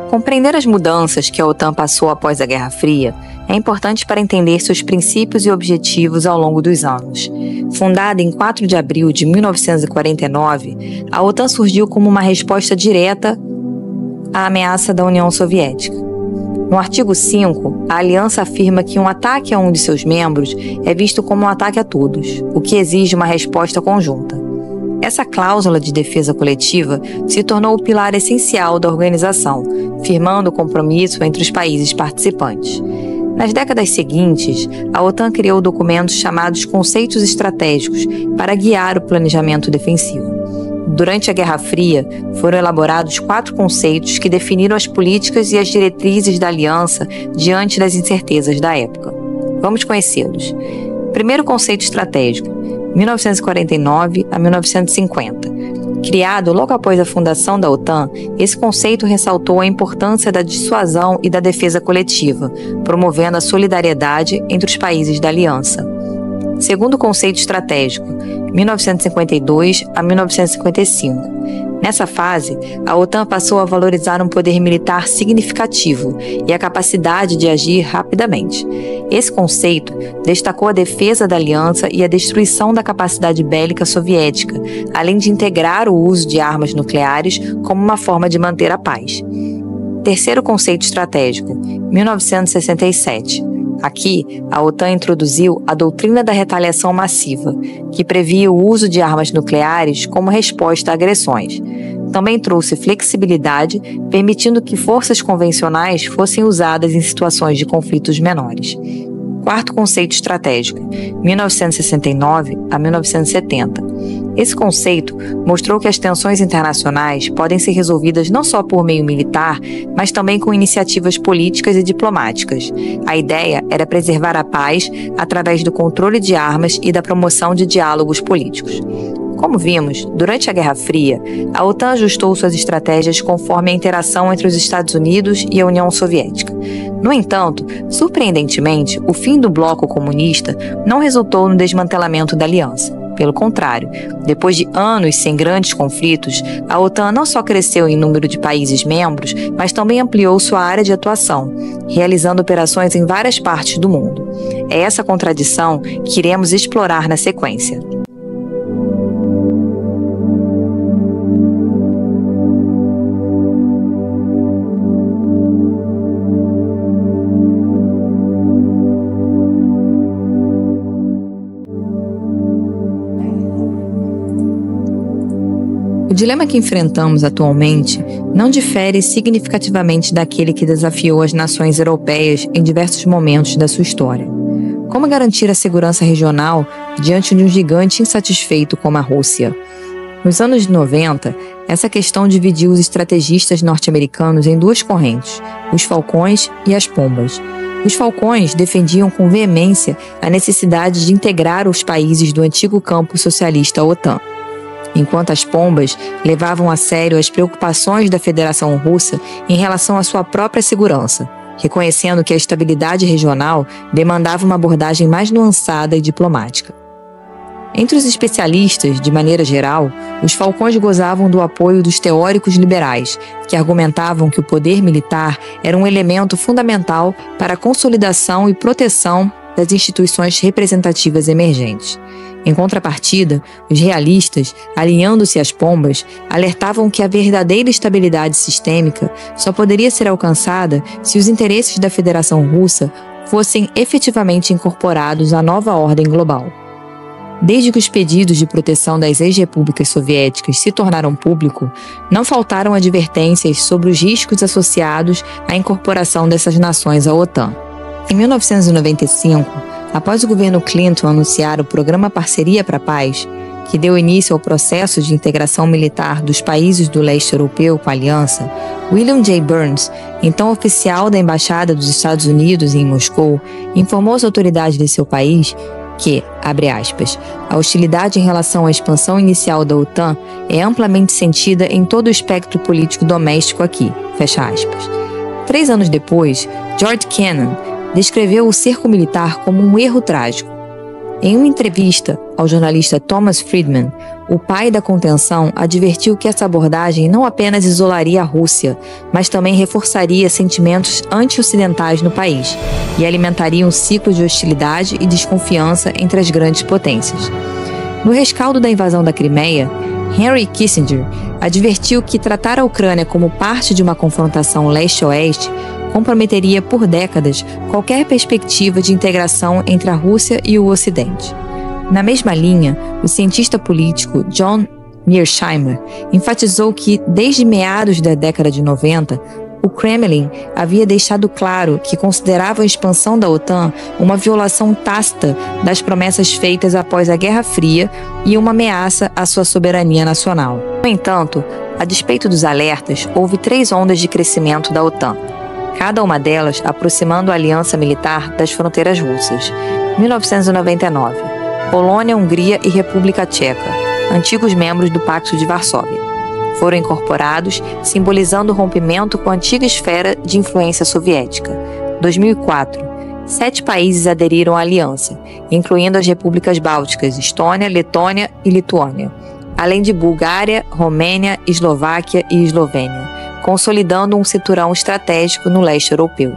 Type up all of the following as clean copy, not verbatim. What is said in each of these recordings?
Compreender as mudanças que a OTAN passou após a Guerra Fria é importante para entender seus princípios e objetivos ao longo dos anos. Fundada em 4 de abril de 1949, a OTAN surgiu como uma resposta direta à ameaça da União Soviética. No artigo 5, a aliança afirma que um ataque a um de seus membros é visto como um ataque a todos, o que exige uma resposta conjunta. Essa cláusula de defesa coletiva se tornou o pilar essencial da organização, firmando o compromisso entre os países participantes. Nas décadas seguintes, a OTAN criou documentos chamados conceitos estratégicos para guiar o planejamento defensivo. Durante a Guerra Fria, foram elaborados 4 conceitos que definiram as políticas e as diretrizes da aliança diante das incertezas da época. Vamos conhecê-los. Primeiro conceito estratégico, 1949 a 1950. Criado logo após a fundação da OTAN, esse conceito ressaltou a importância da dissuasão e da defesa coletiva, promovendo a solidariedade entre os países da aliança. Segundo conceito estratégico, 1952 a 1955. Nessa fase, a OTAN passou a valorizar um poder militar significativo e a capacidade de agir rapidamente. Esse conceito destacou a defesa da aliança e a destruição da capacidade bélica soviética, além de integrar o uso de armas nucleares como uma forma de manter a paz. Terceiro conceito estratégico, 1967. Aqui, a OTAN introduziu a doutrina da retaliação massiva, que previa o uso de armas nucleares como resposta a agressões. Também trouxe flexibilidade, permitindo que forças convencionais fossem usadas em situações de conflitos menores. Quarto conceito estratégico, 1969 a 1970. Esse conceito mostrou que as tensões internacionais podem ser resolvidas não só por meio militar, mas também com iniciativas políticas e diplomáticas. A ideia era preservar a paz através do controle de armas e da promoção de diálogos políticos. Como vimos, durante a Guerra Fria, a OTAN ajustou suas estratégias conforme a interação entre os Estados Unidos e a União Soviética. No entanto, surpreendentemente, o fim do bloco comunista não resultou no desmantelamento da aliança. Pelo contrário, depois de anos sem grandes conflitos, a OTAN não só cresceu em número de países membros, mas também ampliou sua área de atuação, realizando operações em várias partes do mundo. É essa contradição que iremos explorar na sequência. O dilema que enfrentamos atualmente não difere significativamente daquele que desafiou as nações europeias em diversos momentos da sua história. Como garantir a segurança regional diante de um gigante insatisfeito como a Rússia? Nos anos 90, essa questão dividiu os estrategistas norte-americanos em 2 correntes, os falcões e as pombas. Os falcões defendiam com veemência a necessidade de integrar os países do antigo campo socialista à OTAN, enquanto as pombas levavam a sério as preocupações da Federação Russa em relação à sua própria segurança, reconhecendo que a estabilidade regional demandava uma abordagem mais nuançada e diplomática. Entre os especialistas, de maneira geral, os falcões gozavam do apoio dos teóricos liberais, que argumentavam que o poder militar era um elemento fundamental para a consolidação e proteção das instituições representativas emergentes. Em contrapartida, os realistas, alinhando-se às pombas, alertavam que a verdadeira estabilidade sistêmica só poderia ser alcançada se os interesses da Federação Russa fossem efetivamente incorporados à nova ordem global. Desde que os pedidos de proteção das ex-repúblicas soviéticas se tornaram públicos, não faltaram advertências sobre os riscos associados à incorporação dessas nações à OTAN. Em 1995, após o governo Clinton anunciar o Programa Parceria para a Paz, que deu início ao processo de integração militar dos países do leste europeu com a aliança, William J. Burns, então oficial da Embaixada dos Estados Unidos em Moscou, informou às autoridades de seu país que, abre aspas, a hostilidade em relação à expansão inicial da OTAN é amplamente sentida em todo o espectro político doméstico aqui, fecha aspas. 3 anos depois, George Kennan descreveu o cerco militar como um erro trágico. Em uma entrevista ao jornalista Thomas Friedman, o pai da contenção advertiu que essa abordagem não apenas isolaria a Rússia, mas também reforçaria sentimentos anti-ocidentais no país e alimentaria um ciclo de hostilidade e desconfiança entre as grandes potências. No rescaldo da invasão da Crimeia, Henry Kissinger advertiu que tratar a Ucrânia como parte de uma confrontação leste-oeste comprometeria por décadas qualquer perspectiva de integração entre a Rússia e o Ocidente. Na mesma linha, o cientista político John Mearsheimer enfatizou que, desde meados da década de 90, o Kremlin havia deixado claro que considerava a expansão da OTAN uma violação tácita das promessas feitas após a Guerra Fria e uma ameaça à sua soberania nacional. No entanto, a despeito dos alertas, houve 3 ondas de crescimento da OTAN, cada uma delas aproximando a aliança militar das fronteiras russas. 1999, Polônia, Hungria e República Tcheca, antigos membros do Pacto de Varsóvia, foram incorporados, simbolizando o rompimento com a antiga esfera de influência soviética. 2004, 7 países aderiram à aliança, incluindo as repúblicas bálticas Estônia, Letônia e Lituânia, além de Bulgária, Romênia, Eslováquia e Eslovênia, consolidando um cinturão estratégico no leste europeu.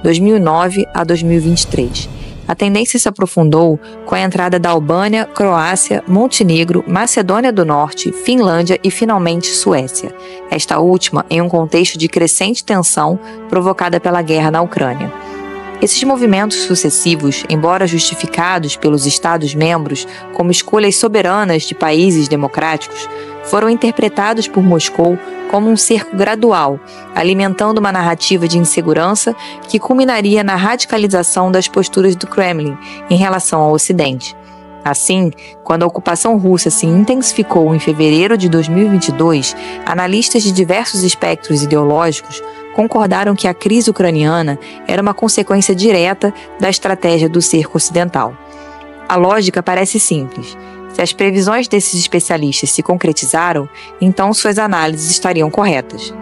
2009 a 2023. A tendência se aprofundou com a entrada da Albânia, Croácia, Montenegro, Macedônia do Norte, Finlândia e, finalmente, Suécia. Esta última em um contexto de crescente tensão provocada pela guerra na Ucrânia. Esses movimentos sucessivos, embora justificados pelos Estados-membros como escolhas soberanas de países democráticos, foram interpretados por Moscou como um cerco gradual, alimentando uma narrativa de insegurança que culminaria na radicalização das posturas do Kremlin em relação ao Ocidente. Assim, quando a ocupação russa se intensificou em fevereiro de 2022, analistas de diversos espectros ideológicos concordaram que a crise ucraniana era uma consequência direta da estratégia do cerco ocidental. A lógica parece simples. Se as previsões desses especialistas se concretizaram, então suas análises estariam corretas.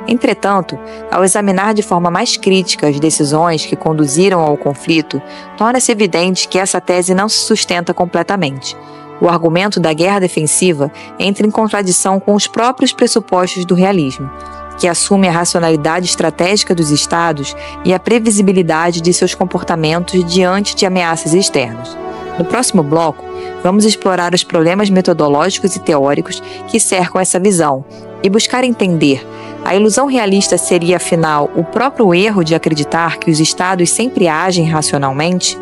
Entretanto, ao examinar de forma mais crítica as decisões que conduziram ao conflito, torna-se evidente que essa tese não se sustenta completamente. O argumento da guerra defensiva entra em contradição com os próprios pressupostos do realismo, que assume a racionalidade estratégica dos estados e a previsibilidade de seus comportamentos diante de ameaças externas. No próximo bloco, vamos explorar os problemas metodológicos e teóricos que cercam essa visão e buscar entender: a ilusão realista seria, afinal, o próprio erro de acreditar que os estados sempre agem racionalmente?